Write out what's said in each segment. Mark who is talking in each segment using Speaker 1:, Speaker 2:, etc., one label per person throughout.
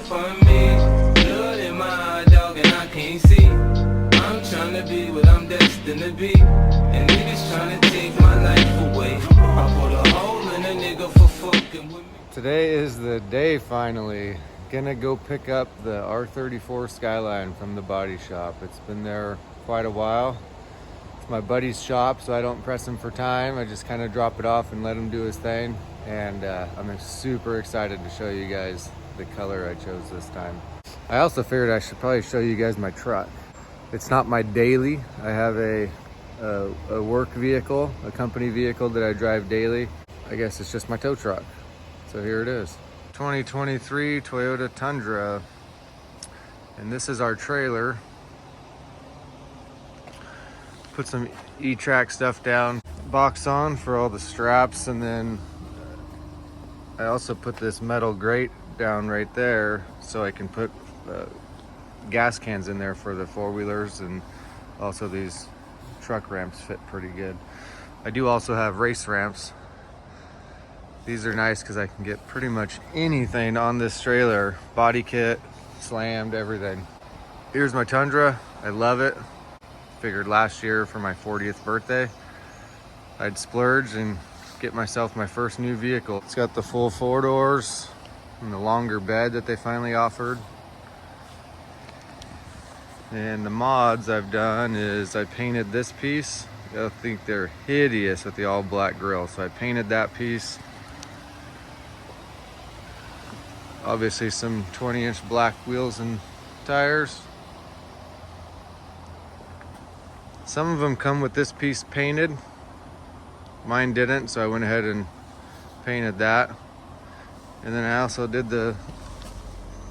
Speaker 1: for me. Blood in my dog and I can't see. I'm trying to be what I'm destined to be. And niggas trying to take my life away. I put a hole in a nigga for fucking with me.
Speaker 2: Today is the day finally. Gonna go pick up the R34 Skyline from the body shop. It's been there quite a while. It's my buddy's shop, so I don't press him for time. I just kind of drop it off and let him do his thing. And I'm super excited to show you guys the color I chose this time. I also figured I should probably show you guys my truck. It's not my daily. I have a work vehicle, a company vehicle that I drive daily. I guess it's just my tow truck. So here it is. 2023 Toyota Tundra. And this is our trailer. Put some E-Track stuff down. Box on for all the straps, and then I also put this metal grate down right there so I can put gas cans in there for the four-wheelers, and also these truck ramps fit pretty good. I do also have race ramps. These are nice because I can get pretty much anything on this trailer. Body kit, slammed, everything. Here's my Tundra. I love it. Figured last year for my 40th birthday, I'd splurge and get myself my first new vehicle. It's got the full four doors and the longer bed that they finally offered. And the mods I've done is I painted this piece. I think they're hideous with the all black grille. So I painted that piece. Obviously some 20-inch black wheels and tires. Some of them come with this piece painted. Mine didn't, so I went ahead and painted that. And then I also did the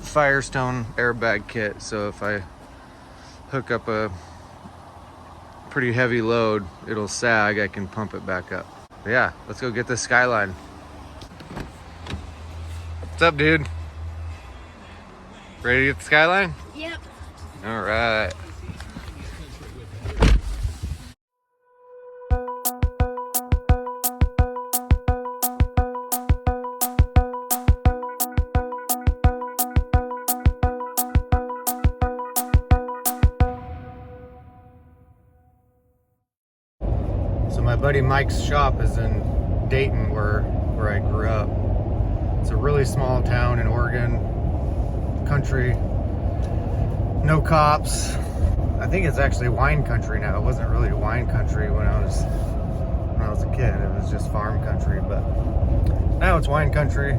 Speaker 2: Firestone airbag kit. So if I hook up a pretty heavy load, it'll sag, I can pump it back up. But yeah, let's go get this Skyline. What's up, dude? Ready to get the Skyline?
Speaker 3: Yep.
Speaker 2: All right. So my buddy Mike's shop is in Dayton, where I grew up. It's a really small town in Oregon, country, no cops. I think it's actually wine country now. It wasn't really wine country when I was a kid. It was just farm country, but now it's wine country.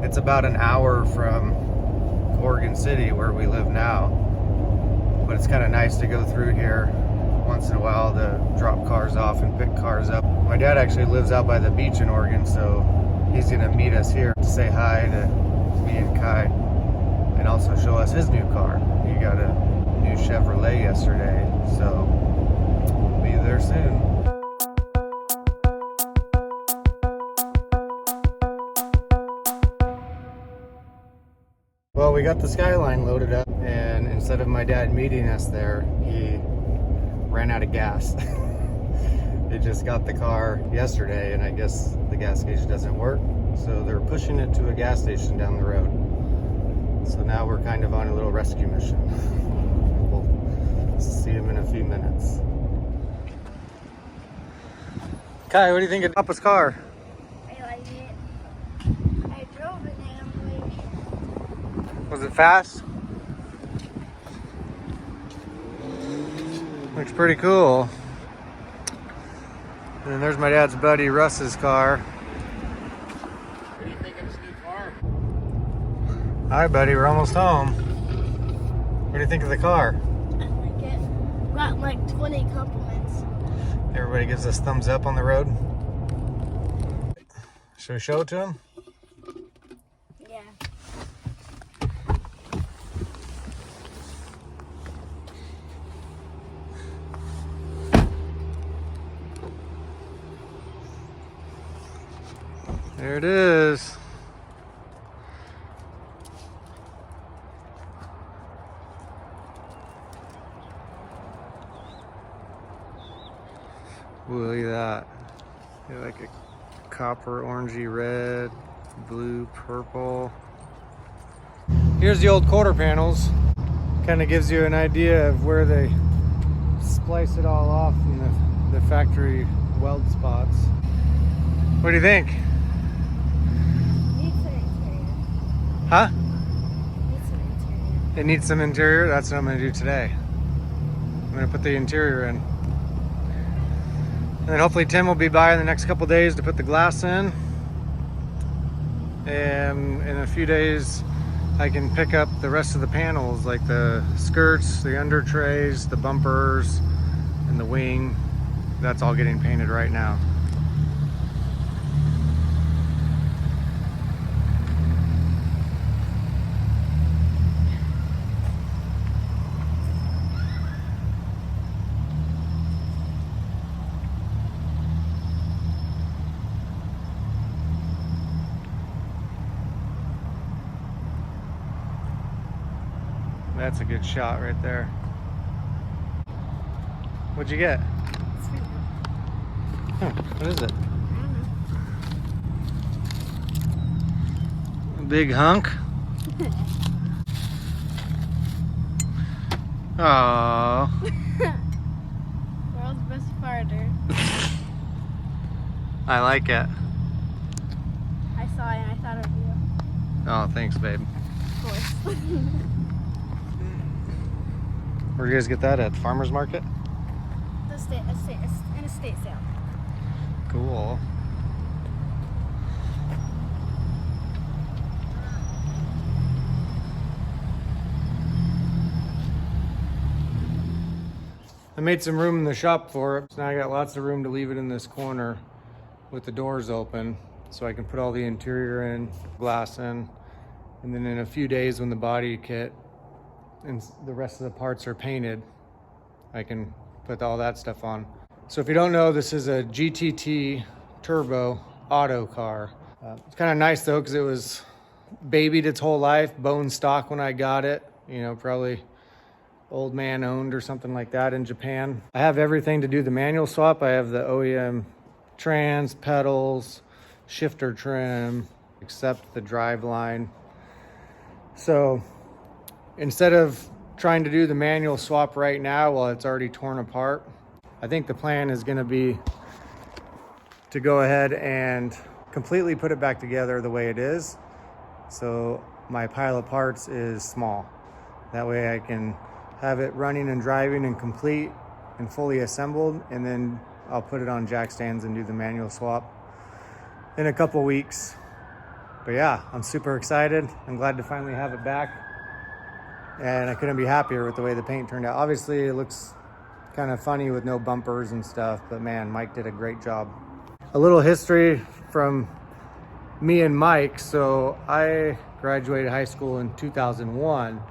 Speaker 2: It's about an hour from Oregon City, where we live now, but it's kind of nice to go through here once in a while to drop cars off and pick cars up. My dad actually lives out by the beach in Oregon, so he's gonna meet us here to say hi to me and Kai, and also show us his new car. He got a new Chevrolet yesterday, so we'll be there soon. Well, we got the Skyline loaded up, and instead of my dad meeting us there, he ran out of gas. They just got the car yesterday, and I guess the gas station doesn't work, so they're pushing it to a gas station down the road. So now we're kind of on a little rescue mission. We'll see him in a few minutes. Kai, what do you think of Papa's car?
Speaker 3: I like it. I drove it and I'm like...
Speaker 2: Was it fast? Looks pretty cool. And then there's my dad's buddy Russ's car. What do you think of this new car? Hi buddy, we're almost home. What do you think of the car?
Speaker 3: I like it. Got like 20 compliments.
Speaker 2: Everybody gives us thumbs up on the road. Should we show it to him?
Speaker 3: Yeah.
Speaker 2: There it is. Ooh, look at that. Got like a copper, orangey red, blue, purple. Here's the old quarter panels. Kind of gives you an idea of where they splice it all off in the factory weld spots. What do you think?
Speaker 3: Needs some interior.
Speaker 2: Huh?
Speaker 3: Needs some interior.
Speaker 2: It needs some interior. That's what I'm going to do today. I'm going to put the interior in. And then hopefully Tim will be by in the next couple days to put the glass in. And in a few days, I can pick up the rest of the panels, like the skirts, the under trays, the bumpers, and the wing. That's all getting painted right now. That's a good shot right there. What'd you get?
Speaker 3: It's pretty good.
Speaker 2: Huh, what is it?
Speaker 3: I don't know.
Speaker 2: A big hunk? Aww.
Speaker 3: World's best farter.
Speaker 2: I like it.
Speaker 3: I saw it and I thought of you.
Speaker 2: Oh, thanks, babe.
Speaker 3: Of course.
Speaker 2: Where'd you guys get that at? The farmer's market?
Speaker 3: An estate sale.
Speaker 2: Cool. I made some room in the shop for it, so now I got lots of room to leave it in this corner with the doors open, so I can put all the interior in, glass in, and then in a few days when the body kit and the rest of the parts are painted, I can put all that stuff on. So if you don't know, this is a GTT turbo auto car. It's kind of nice though, because it was babied its whole life, bone stock when I got it, you know, probably old man owned or something like that in Japan. I have everything to do the manual swap. I have the OEM trans, pedals, shifter trim, except the drive line. So instead of trying to do the manual swap right now while it's already torn apart, I think the plan is going to be to go ahead and completely put it back together the way it is. So my pile of parts is small. That way I can have it running and driving and complete and fully assembled, and then I'll put it on jack stands and do the manual swap in a couple weeks. But yeah, I'm super excited. I'm glad to finally have it back. And I couldn't be happier with the way the paint turned out. Obviously, it looks kind of funny with no bumpers and stuff, but man, Mike did a great job. A little history from me and Mike. So I graduated high school in 2001,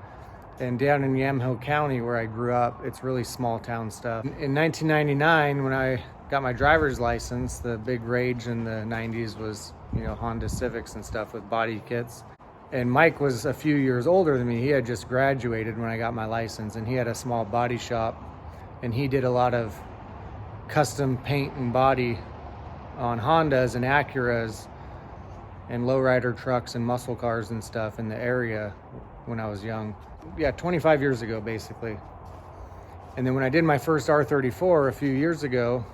Speaker 2: and down in Yamhill County where I grew up, it's really small town stuff. In 1999, when I got my driver's license, the big rage in the 90s was, you know, Honda Civics and stuff with body kits. And Mike was a few years older than me. He had just graduated when I got my license, and he had a small body shop, and he did a lot of custom paint and body on Hondas and Acuras and lowrider trucks and muscle cars and stuff in the area when I was young. Yeah, 25 years ago, basically. And then when I did my first R34 a few years ago,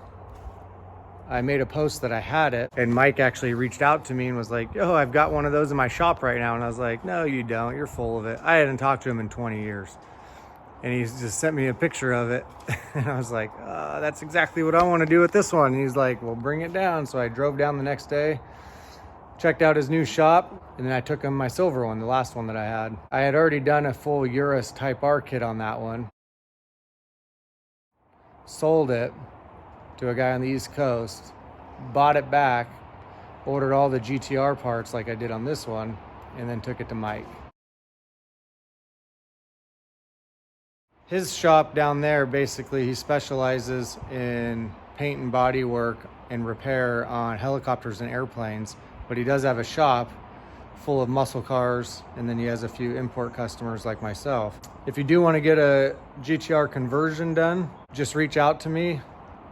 Speaker 2: I made a post that I had it, and Mike actually reached out to me and was like, "Oh, I've got one of those in my shop right now." And I was like, "No, you don't. You're full of it." I hadn't talked to him in 20 years. And he just sent me a picture of it. And I was like, that's exactly what I want to do with this one. And he's like, "Well, bring it down." So I drove down the next day, checked out his new shop, and then I took him my silver one, the last one that I had. I had already done a full Urus Type R kit on that one. Sold it to a guy on the East Coast, bought it back, ordered all the GTR parts like I did on this one, and then took it to Mike. His shop down there, basically, he specializes in paint and body work and repair on helicopters and airplanes, but he does have a shop full of muscle cars, and then he has a few import customers like myself. If you do want to get a GTR conversion done, just reach out to me.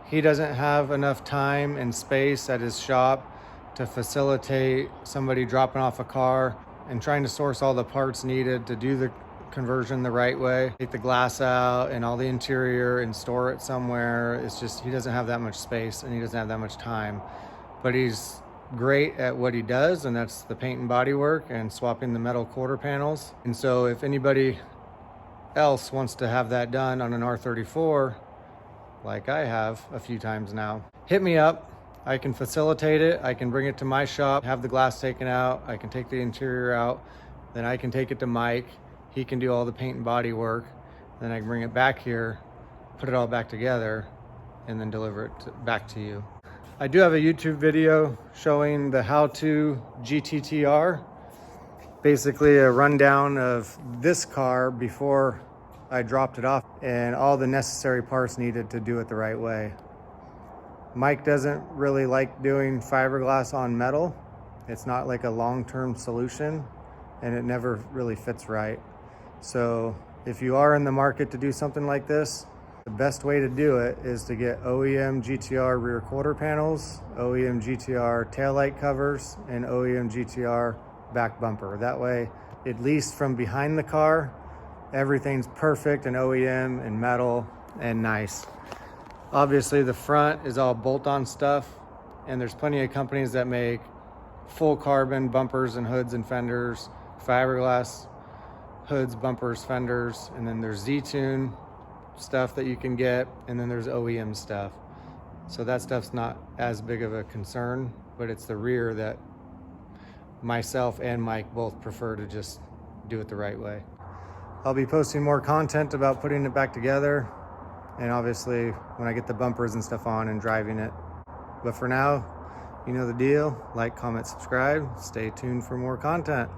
Speaker 2: He doesn't have enough time and space at his shop to facilitate somebody dropping off a car and trying to source all the parts needed to do the conversion the right way, take the glass out and all the interior and store it somewhere. It's just, he doesn't have that much space and he doesn't have that much time, but he's great at what he does, and that's the paint and body work and swapping the metal quarter panels. And so if anybody else wants to have that done on an R34, like I have a few times now, hit me up. I can facilitate it. I can bring it to my shop, have the glass taken out. I can take the interior out. Then I can take it to Mike. He can do all the paint and body work. Then I can bring it back here, put it all back together, and then deliver it back to you. I do have a YouTube video showing the how-to GTTR. Basically a rundown of this car before I dropped it off and all the necessary parts needed to do it the right way. Mike doesn't really like doing fiberglass on metal. It's not like a long-term solution and it never really fits right. So if you are in the market to do something like this, the best way to do it is to get OEM GTR rear quarter panels, OEM GTR taillight covers, and OEM GTR back bumper. That way, at least from behind the car, everything's perfect and OEM and metal and nice. Obviously, the front is all bolt-on stuff, and there's plenty of companies that make full carbon bumpers and hoods and fenders, fiberglass hoods, bumpers, fenders, and then there's Z-Tune stuff that you can get, and then there's OEM stuff. So that stuff's not as big of a concern, but it's the rear that myself and Mike both prefer to just do it the right way. I'll be posting more content about putting it back together, and obviously when I get the bumpers and stuff on and driving it. But for now, you know the deal. Like, comment, subscribe. Stay tuned for more content.